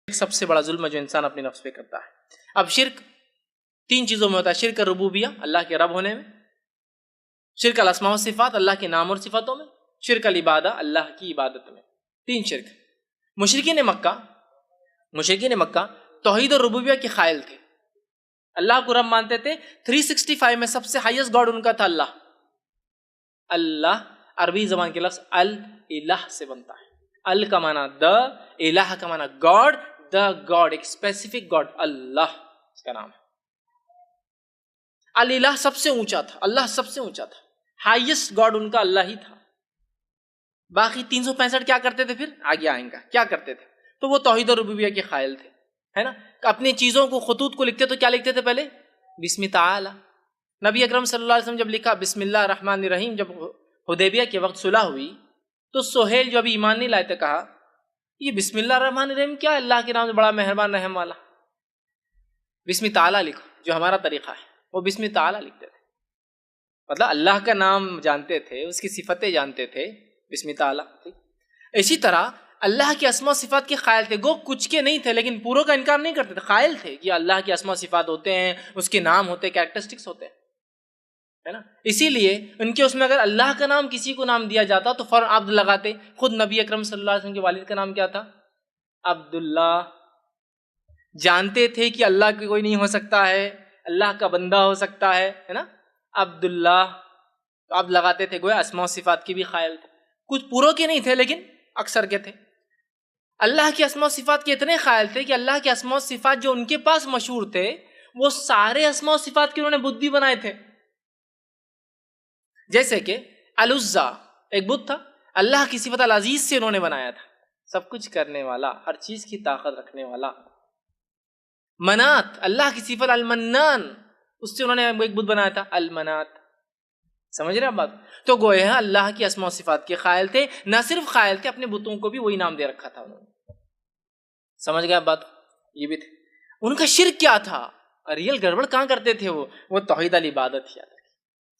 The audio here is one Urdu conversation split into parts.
سب سے بڑا ظلم ہے جو انسان اپنے نفس پہ کرتا ہے۔ اب شرک تین چیزوں میں ہوتا ہے، شرک ربوبیہ اللہ کے رب ہونے میں، شرک الاسماء و صفات اللہ کے نام اور صفاتوں میں، شرک العبادہ اللہ کی عبادت میں، تین شرک۔ مشرکین مکہ توحید اور ربوبیہ کے قائل تھے، اللہ کو رب مانتے تھے۔ 365 میں سب سے ہائیسٹ گاڈ ان کا تھا اللہ۔ اللہ عربی زبان کے لفظ الہ سے بنتا ہے، ال کا معنی دا، الہ کا معنی گاڈ، دا گاڈ ایک اسپیسیفک گاڈ، اللہ اس کا نام ہے۔ الہ سب سے اونچا تھا، اللہ سب سے اونچا تھا، ہائیسٹ گاڈ ان کا اللہ ہی تھا۔ باقی 365 کیا کرتے تھے؟ پھر آگے آئیں گا کیا کرتے تھے۔ تو وہ توحید اور ربوبیہ کے قائل تھے، ہے نا۔ اپنی چیزوں کو خطوط کو لکھتے تو کیا لکھتے تھے؟ پہلے بسم تعالی۔ نبی اکرم صلی اللہ علیہ وسلم جب لکھا بسم اللہ الرحمن الرحیم، جب حدیبیہ کے وقت صلح ہوئی تو سہیل جو ابھی ایمان نہیں لائے تھے کہا یہ بسم اللہ الرحمن الرحیم کیا، اللہ کے نام سے بڑا مہربان رحم والا، بسم تعالی لکھو جو ہمارا طریقہ ہے۔ وہ بسم تعالی لکھتے تھے، مطلب اللہ کا نام جانتے تھے، اس کی صفتیں جانتے تھے، بسم تعالی۔ اسی طرح اللہ کے اسماء و صفات کے قائل تھے، گو کچھ کے نہیں تھے لیکن پوروں کا انکار نہیں کرتے تھے، قائل تھے کہ اللہ کے اسماء و صفات ہوتے ہیں، اس کے نام ہوتے ہیں، کیریکٹرسٹکس ہوتے ہیں، ہے نا۔ اسی لیے ان کے اس میں اگر اللہ کا نام کسی کو نام دیا جاتا تو فوراً عبد لگاتے۔ خود نبی اکرم صلی اللہ علیہ وسلم کے والد کا نام کیا تھا؟ عبداللہ۔ جانتے تھے کہ اللہ کی کوئی نہیں ہو سکتا ہے، اللہ کا بندہ ہو سکتا ہے نا، عبداللہ، تو عبد لگاتے تھے، گویا اسماء و صفات کی بھی قائل تھے۔ کچھ پوروں کے نہیں تھے لیکن اکثر کے تھے۔ اللہ کے اسماء و صفات کے اتنے قائل تھے کہ اللہ کے اسماء و صفات جو ان کے پاس مشہور تھے وہ سارے اسماء و صفات کے انہوں نے بت بھی بنائے تھے۔ جیسے کہ العزا ایک بت تھا، اللہ کی صفت العزیز سے انہوں نے بنایا تھا، سب کچھ کرنے والا، ہر چیز کی طاقت رکھنے والا۔ منات اللہ کی صفت المنان، اس سے انہوں نے ایک بت بنایا تھا المنات۔ سمجھ رہے ہیں بات؟ تو گوئے ہیں اللہ کی اسماء و صفات کے قائل تھے، نہ صرف قائل تھے، اپنے بتوں کو بھی وہی نام دے رکھا تھا انہوں نے۔ سمجھ گئے بات؟ یہ بھی تھے۔ ان کا شرک کیا تھا؟ ریل گڑبڑ کہاں کرتے تھے؟ وہ توحید العبادت یاد رکھے،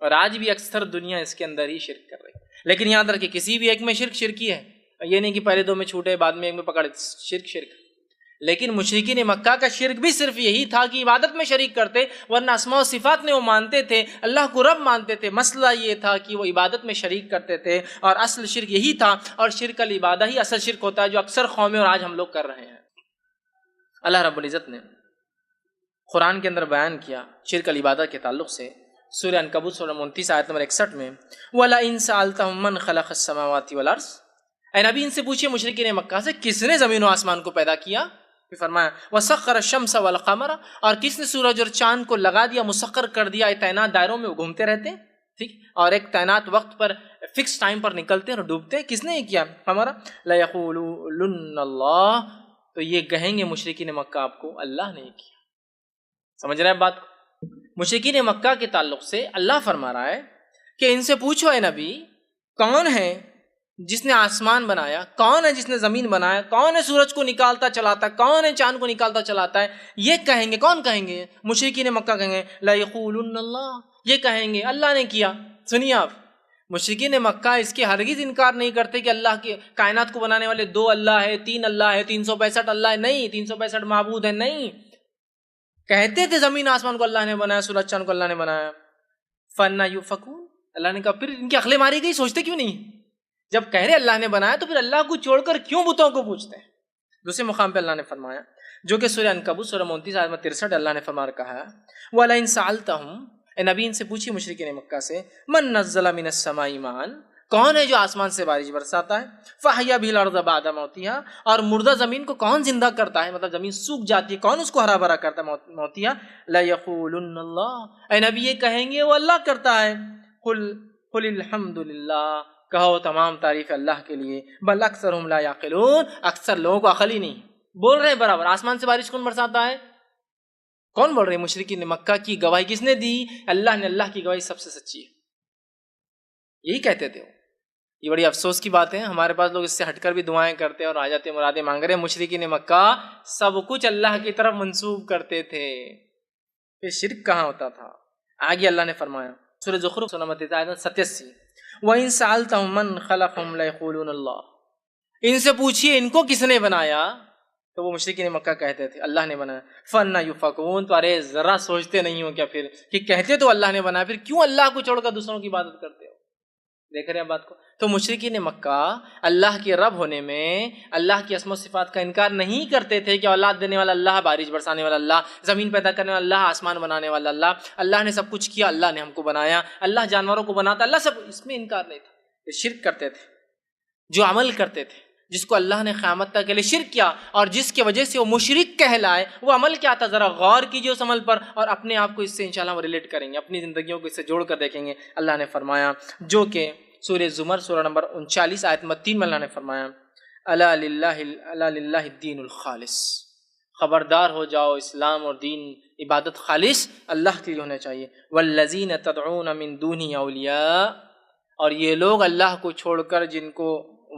اور آج بھی اکثر دنیا اس کے اندر ہی شرک کر رہی ہے۔ لیکن یاد رکھے کسی بھی ایک میں شرک ہی ہے، یہ نہیں کہ پہلے دو میں چھوٹے بعد میں ایک میں پکڑے، شرک۔ لیکن مشرکین مکہ کا شرک بھی صرف یہی تھا کہ عبادت میں شریک کرتے، ورنہ اسماء و صفات میں وہ مانتے تھے، اللہ کو رب مانتے تھے۔ مسئلہ یہ تھا کہ وہ عبادت میں شریک کرتے تھے، اور اصل شرک یہی تھا، اور شرک العبادہ ہی اصل شرک ہوتا ہے جو اکثر قومیں اور آج ہم لوگ کر رہے ہیں۔ اللہ رب العزت نے قرآن کے اندر بیان کیا شرک العبادہ کے تعلق سے، سورہ عنکبوت سورہ 29 آیت نمبر 61 میں، وَلَئِن سَأَلْتَهُم مَّن خَلَقَ السَّمَاوَاتِ وَالْأَرْضَ، اے نبی ان سے پوچھئے مشرکین مکہ سے کس نے زمین و آسمان کو پیدا کیا؟ پھر فرمایا وَسَخَّرَ الشَّمْسَ وَالْقَمَرَ، اور کس نے سورج اور چاند کو لگا دیا، مسخر کر دیا، تعینات دائروں میں وہ گھومتے رہتے ہیں، ٹھیک، اور ایک تعینات وقت پر فکس ٹائم پر نکلتے ہیں اور ڈوبتے ہیں۔ کس نے یہ کیا؟ ہمارا لَيَقُولُنَّ اللَّهُ، تو یہ کہیں گے مشرکین مکہ آپ کو اللہ نے کیا۔ سمجھ رہے ہیں بات؟ مشرکین مکہ کے تعلق سے اللہ فرما رہا ہے کہ ان سے پوچھو اے نبی، کون ہے جس نے آسمان بنایا، کون ہے جس نے زمین بنایا، کون ہے سورج کو نکالتا چلاتا ہے، کون ہے چاند کو نکالتا چلاتا ہے؟ یہ کہیں گے، کون کہیں گے؟ مشرکین مکہ کہیں گے لَيَقُولُنَّ اللَّهُ، یہ کہیں گے اللہ نے کیا۔ سنیے آپ، مشرکین مکہ اس کے ہرگز انکار نہیں کرتے کہ اللہ کے کائنات کو بنانے والے 2 اللہ ہے، 3 اللہ ہے، 365 اللہ ہے، نہیں، 365 معبود ہے، نہیں۔ کہتے تھے زمین آسمان کو اللہ نے بنایا، سورج چاند کو اللہ نے بنایا۔ فَأَنَّىٰ يُؤْفَكُونَ، اللہ نے کہا پھر ان کی عقلیں ماری گئی، سوچتے کیوں نہیں؟ جب کہہ رہے اللہ نے بنایا تو پھر اللہ کو چھوڑ کر کیوں بتوں کو پوچھتے ہیں؟ دوسرے مقام پہ اللہ نے فرمایا، جو کہ سورہ عنکبوت سورہ 29 آیت 63 اللہ نے فرما کہا ہے وَلَئِن سَأَلْتَهُم، اے نبی ان سے پوچھیے مشرکین مکہ سے، مَن نَزَّلَ مِنَ السَّمَاءِ مَاءً، کون ہے جو آسمان سے بارش برساتا ہے، فَأَحْيَا بِهِ الْأَرْضَ بَعْدَ مَوْتِهَا، اور مردہ زمین کو کون زندہ کرتا ہے، مطلب زمین سوکھ جاتی ہے کون اس کو ہرا بھرا کرتا ہے، موتیہا، لَيَقُولُنَّ اللَّهُ، اے نبی یہ کہیں گے وہ اللہ کرتا ہے۔ قُلِ الْحَمْدُ لِلَّهِ، کہو تمام تعریف اللہ کے لیے، بل اکثرهم لا یعقلون، اکثر لوگوں کو عقل ہی نہیں۔ بول رہے ہیں برابر آسمان سے بارش کون برساتا ہے؟ کون بول رہے ہیں؟ مشرکین مکہ کی گواہی کس نے دی؟ اللہ نے، اللہ کی گواہی سب سے سچی ہے، یہی کہتے تھے وہ۔ یہ بڑی افسوس کی بات ہے، ہمارے پاس لوگ اس سے ہٹ کر بھی دعائیں کرتے ہیں اور حاجتیں مرادیں مانگ رہے ہیں۔ مشرکین مکہ سب کچھ اللہ کی طرف منسوب کرتے تھے، یہ شرک کہاں ہوتا تھا؟ آگے اللہ نے فرمایا سورہ زخرف سورہ 87، وَإِن سَأَلْتَهُم مَّن خَلَقَهُمْ لَيَقُولُونَ اللَّهُ، ان سے پوچھئے ان کو کس نے بنایا، تو وہ مشرکین مکہ کہتے تھے اللہ نے بنایا. فَأَنَّىٰ يُؤْفَكُونَ، تو ارے ذرا سوچتے نہیں ہو کیا پھر کہ کہتے تو اللہ نے بنایا، پھر کیوں اللہ کو چھوڑ کر دوسروں کی عبادت کرتے ہو؟ دیکھ رہے ہیں بات کو. تو مشرکین مکہ اللہ کے رب ہونے میں اللہ کی اسماء و صفات کا انکار نہیں کرتے تھے کہ اولاد دینے والا اللہ، بارش برسانے والا اللہ، زمین پیدا کرنے والا اللہ، آسمان بنانے والا اللہ، اللہ نے سب کچھ کیا، اللہ نے ہم کو بنایا، اللہ جانوروں کو بناتا، اللہ سب، اس میں انکار نہیں تھا. یہ شرک کرتے تھے. جو عمل کرتے تھے جس کو اللہ نے قیامت تک کے لیے شرک کیا اور جس کی وجہ سے وہ مشرک کہلائے، وہ عمل کیا تھا؟ ذرا غور کیجیے اس عمل پر اور اپنے آپ کو اس سے انشاءاللہ ہم ریلیٹ کریں گے، اپنی زندگیوں کو اس سے جوڑ کر دیکھیں گے. اللہ نے فرمایا، جو کہ سورہ زمر سورہ نمبر 39 آیت نمبر 3 میں اللہ نے فرمایا، الا للہ الدین الخالص، خبردار ہو جاؤ، اسلام اور دین عبادت خالص اللہ کے لیے ہونا چاہیے. والذین تدعون من دونہ اولیاء، اور یہ لوگ اللہ کو چھوڑ کر جن کو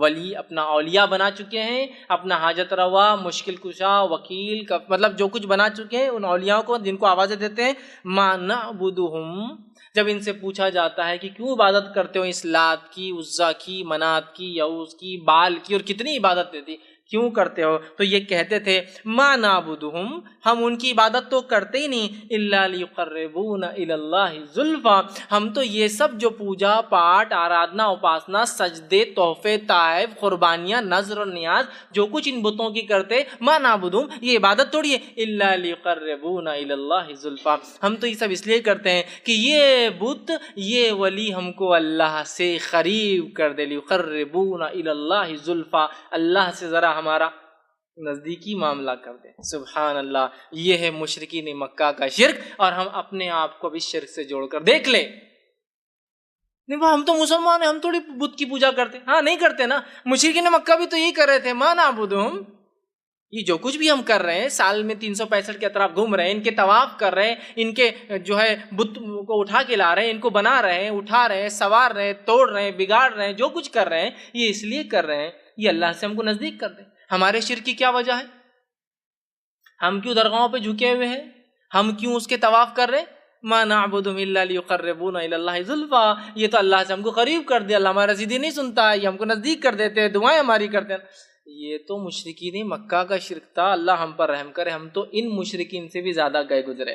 ولی اپنا اولیاء بنا چکے ہیں، اپنا حاجت روا، مشکل کشا، وکیل، مطلب جو کچھ بنا چکے ہیں ان اولیاء کو، جن کو آوازیں دیتے ہیں، ما نعبدہم، جب ان سے پوچھا جاتا ہے کہ کیوں عبادت کرتے ہو اس لات کی، عزا کی، منات کی، یعوز کی، بال کی، اور کتنی عبادت دیتی، کیوں کرتے ہو؟ تو یہ کہتے تھے ما نعبدہم، ہم ان کی عبادت تو کرتے ہی نہیں، الا لیقربونا الی اللہ زلفیٰ، ہم تو یہ سب جو پوجا پاٹ، آرادھنا، اپاسنا، سجدے، تحفے، تائب، قربانیاں، نذر اور نیاز، جو کچھ ان بتوں کی کرتے، ما نعبدہم، یہ عبادت تھوڑی ہے، الا لیقربونا الی اللہ زلفیٰ، ہم تو یہ سب اس لیے کرتے ہیں کہ یہ بت، یہ ولی ہم کو اللہ سے قریب کر دے، لیقربونا الی اللہ زلفیٰ، اللہ سے ذرا ہمارا نزدیکی معاملہ کر دیں. سبحان اللہ، یہ ہے مشرکین مکہ کا شرک، اور ہم اپنے آپ کو بھی شرک سے جوڑ کر دیکھ لیں. نہیں ہم تو مسلمان ہیں، ہم تھوڑی بت کی پوجا کرتے. ہاں نہیں کرتے نا، مشرکین مکہ بھی تو یہی کر رہے تھے، ما نعبدہم، یہ جو کچھ بھی ہم کر رہے ہیں، سال میں 365 کے اطراف گھوم رہے ہیں، ان کے طواف کر رہے ہیں، ان کے جو ہے بت کو اٹھا کے لا رہے ہیں، ان کو بنا رہے ہیں، اٹھا رہے ہیں، سوار رہے ہیں، توڑ رہے ہیں، بگاڑ رہے ہیں، جو کچھ کر رہے ہیں یہ اس لیے کر رہے ہیں یہ اللہ سے ہم کو نزدیک کر دیں. ہمارے شرک کی کیا وجہ ہے؟ ہم کیوں درگاہوں پہ جھکے ہوئے ہیں؟ ہم کیوں اس کے طواف کر رہے ہیں؟ ما نعبدہم الا لیقربونا الی اللہ زلفیٰ، یہ تو اللہ سے ہم کو قریب کر دیا، اللہ ہمارا رسیدی نہیں سنتا ہے، یہ ہم کو نزدیک کر دیتے ہیں، دعائیں ہماری کرتے ہیں. یہ تو مشرکین مکہ کا شرک تھا. اللہ ہم پر رحم کرے، ہم تو ان مشرکین سے بھی زیادہ گئے گزرے.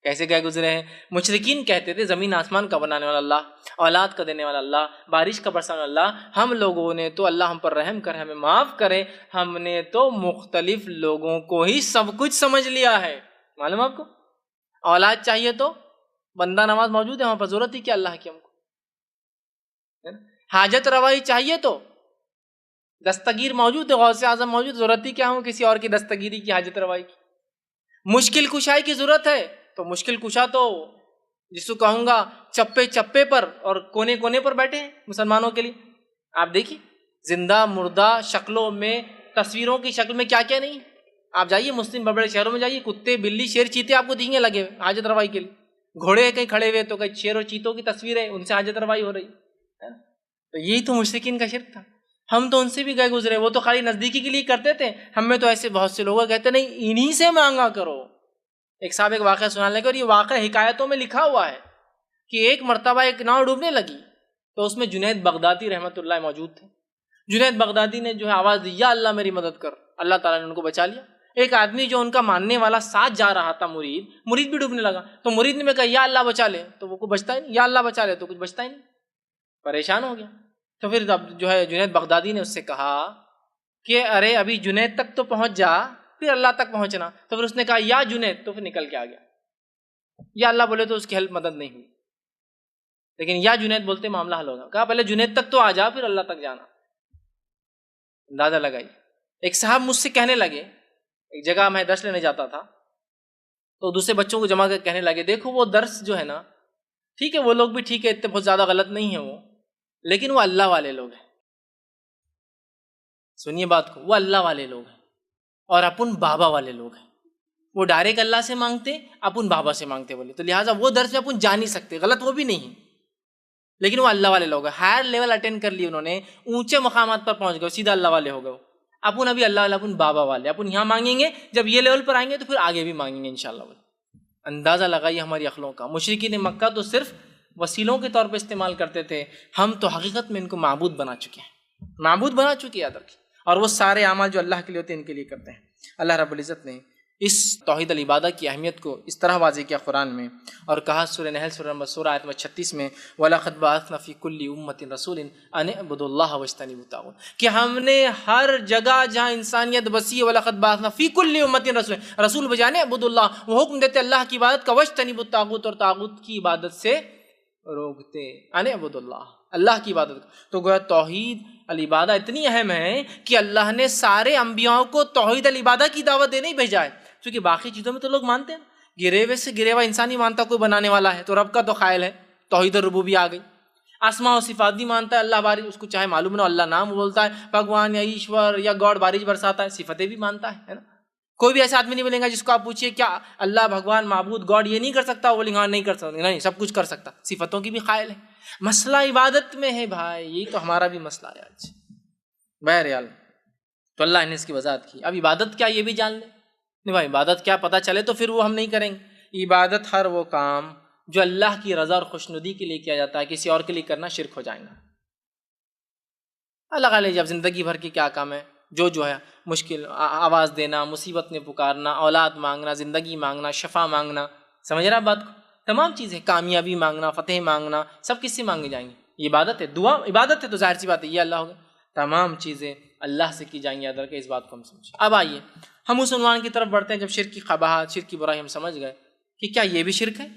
کیسے گئے گزرے ہیں؟ مشرکین کہتے تھے زمین آسمان کا بنانے والا اللہ، اولاد کا دینے والا اللہ، بارش کا برسانے والا اللہ. ہم لوگوں نے تو، اللہ ہم پر رحم کرے، ہمیں معاف کرے، ہم نے تو مختلف لوگوں کو ہی سب کچھ سمجھ لیا ہے. معلوم آپ کو، اولاد چاہیے تو بندہ نواز موجود ہے وہاں پر، ضرورت ہی کیا اللہ کی ہم کو. حاجت روائی چاہیے تو دستگیر موجود ہے، غوث اعظم موجود، ضرورت ہی کیا ہوں کسی اور کی دستگیری کی، حاجت روائی کی. مشکل کشائی کی ضرورت ہے تو مشکل کشا تو جس کو کہوں گا چپے چپے پر اور کونے کونے پر بیٹھے ہیں مسلمانوں کے لیے. آپ دیکھیے زندہ مردہ شکلوں میں، تصویروں کی شکل میں کیا کیا نہیں. آپ جائیے مسلم بڑے بڑے شہروں میں جائیے، کتے، بلی، شیر، چیتے آپ کو دیں گے لگے ہوئے حاجت روائی کے لیے. گھوڑے کہیں کھڑے ہوئے تو کہیں شیر اور چیتوں کی تصویر ہے، ان سے حاجت روائی ہو رہی ہے. تو یہی تو مشرکین کا شرک تھا. ہم تو ان سے بھی گئے گزرے، وہ تو خالی نزدیکی کے لیے کرتے تھے. ہم میں تو ایسے بہت سے لوگ کہتے نہیں انہی سے مانگا کرو. ایک صاحب ایک واقعہ سنا لے کر، یہ واقعہ حکایتوں میں لکھا ہوا ہے کہ ایک مرتبہ ایک ناؤ ڈوبنے لگی تو اس میں جنید بغدادی رحمۃ اللہ موجود تھے. جنید بغدادی نے جو ہے آواز دی، یا اللہ میری مدد کر، اللہ تعالیٰ نے ان کو بچا لیا. ایک آدمی جو ان کا ماننے والا ساتھ جا رہا تھا، مرید بھی ڈوبنے لگا تو مرید نے کہا یا اللہ بچا لے، تو وہ کو بچتا ہی نہیں، یا اللہ بچا لے تو کچھ بچتا ہی نہیں، پریشان ہو گیا. تو پھر جو ہے جنید بغدادی نے اس سے کہا کہ ارے ابھی جنید تک تو پہنچ جا، پھر اللہ تک پہنچنا. تو پھر اس نے کہا یا جنید، تو پھر نکل کے آ گیا. یا اللہ بولے تو اس کی ہیلپ مدد نہیں ہوئی، لیکن یا جنید بولتے معاملہ حل ہوگا. کہا پہلے جنید تک تو آ جا، پھر اللہ تک جانا. اندازہ لگائی. ایک صاحب مجھ سے کہنے لگے، ایک جگہ میں درس لینے جاتا تھا تو دوسرے بچوں کو جمع کر کہنے لگے دیکھو وہ درس جو ہے نا، ٹھیک ہے وہ لوگ بھی ٹھیک ہے، اتنے بہت زیادہ غلط نہیں ہے وہ، لیکن وہ اللہ والے لوگ ہیں. سنیے بات کو، وہ اللہ والے لوگ ہیں اور اپن بابا والے لوگ ہیں. وہ ڈائریکٹ اللہ سے مانگتے، اپن بابا سے مانگتے بولے، تو لہٰذا وہ درس میں اپن جا نہیں سکتے، غلط وہ بھی نہیں، لیکن وہ اللہ والے لوگ ہیں. ہائر لیول اٹینڈ کر لی انہوں نے، اونچے مقامات پر پہنچ گئے، سیدھا اللہ والے ہو گئے. اپن ابھی اللہ والے، اپن بابا والے، اپن یہاں مانگیں گے، جب یہ لیول پر آئیں گے تو پھر آگے بھی مانگیں گے انشاءاللہ. اندازہ لگائیے ہماری عقلوں کا. مشرکین مکہ تو صرف وسیلوں کے طور پہ استعمال کرتے تھے، ہم تو حقیقت میں ان کو معبود بنا چکے ہیں، معبود بنا چکے. یاد رکھیں، اور وہ سارے اعمال جو اللہ کے لیے ہوتے ہیں ان کے لیے کرتے ہیں۔ اللہ رب العزت نے اس توحید العبادہ کی اہمیت کو اس طرح واضح کیا قرآن میں، اور کہا سورہ نحل سورہ نمبر 16 آیت نمبر 36 میں وَلَقَدْ بَعَثْنَا فِي كُلِّ أُمَّةٍ رَسُولٍ أَنِ اعْبُدُوا اللَّهَ وَاجْتَنِبُوا الطَّاغُوتَ، کہ ہم نے ہر جگہ جہاں انسانیت بسی ہے وَلَقَدْ بَعَثْنَا فِي كُلِّ أُمَّةٍ رَسُولٍ، رسول بجانے اعبدوا اللہ، وہ حکم دیتے اللہ کی عبادت کا، وَاجْتَنِبُوا الطَّاغُوتَ، اور طاغوت کی عبادت سے روکتے، أَنِ اعْبُدُوا اللَّهَ، اللہ کی عبادت۔ تو گویا توحید العبادہ اتنی اہم ہے کہ اللہ نے سارے انبیاء کو توحید العبادہ کی دعوت دینے ہی بھیجا ہے، کیونکہ باقی چیزوں میں تو لوگ مانتے ہیں، گرے ہوئے سے گرے ہوا انسان ہی مانتا کوئی بنانے والا ہے، تو رب کا تو قائل ہے، توحید الربوبیہ آ گئی۔ اسماء و صفات بھی مانتا ہے، اللہ بارش اس کو چاہے معلوم نہ ہو اللہ نام بولتا ہے، بھگوان یا ایشور یا گاڈ بارش برساتا ہے، صفتیں بھی مانتا ہے نا۔ کوئی بھی ایسا آدمی نہیں ملے گا جس کو آپ پوچھیے کیا اللہ بھگوان معبود گاڈ یہ نہیں کر سکتا، وہ بولیں گے ہاں نہیں کر سکتا، نہیں سب کچھ کر سکتا، صفتوں کی بھی قائل ہے۔ مسئلہ عبادت میں ہے بھائی، یہی تو ہمارا بھی مسئلہ ہے آج۔ بہرحال تو اللہ نے اس کی وضاحت کی۔ اب عبادت کیا یہ بھی جان لیں، نہیں بھائی عبادت کیا پتہ چلے تو پھر وہ ہم نہیں کریں گے۔ عبادت ہر وہ کام جو اللہ کی رضا اور خوشنودی کے لیے کیا جاتا ہے، کسی اور کے لیے کرنا شرک ہو جائے گا۔ اللہ کا جب زندگی بھر کے کیا کام ہے، جو ہے مشکل آواز دینا، مصیبت میں پکارنا، اولاد مانگنا، زندگی مانگنا، شفا مانگنا، سمجھ رہا بات کو، تمام چیزیں، کامیابی مانگنا، فتح مانگنا، سب کس سے مانگے جائیں گے؟ یہ عبادت ہے، دعا عبادت ہے، تو ظاہر سی بات ہے یہ اللہ ہوگا، تمام چیزیں اللہ سے کی جائیں گی، ادر کے اس بات کو ہم سمجھیں۔ اب آئیے ہم اس عنوان کی طرف بڑھتے ہیں، جب شرک کی قباحت، شرک کی برائی ہم سمجھ گئے کہ کیا یہ بھی شرک ہے،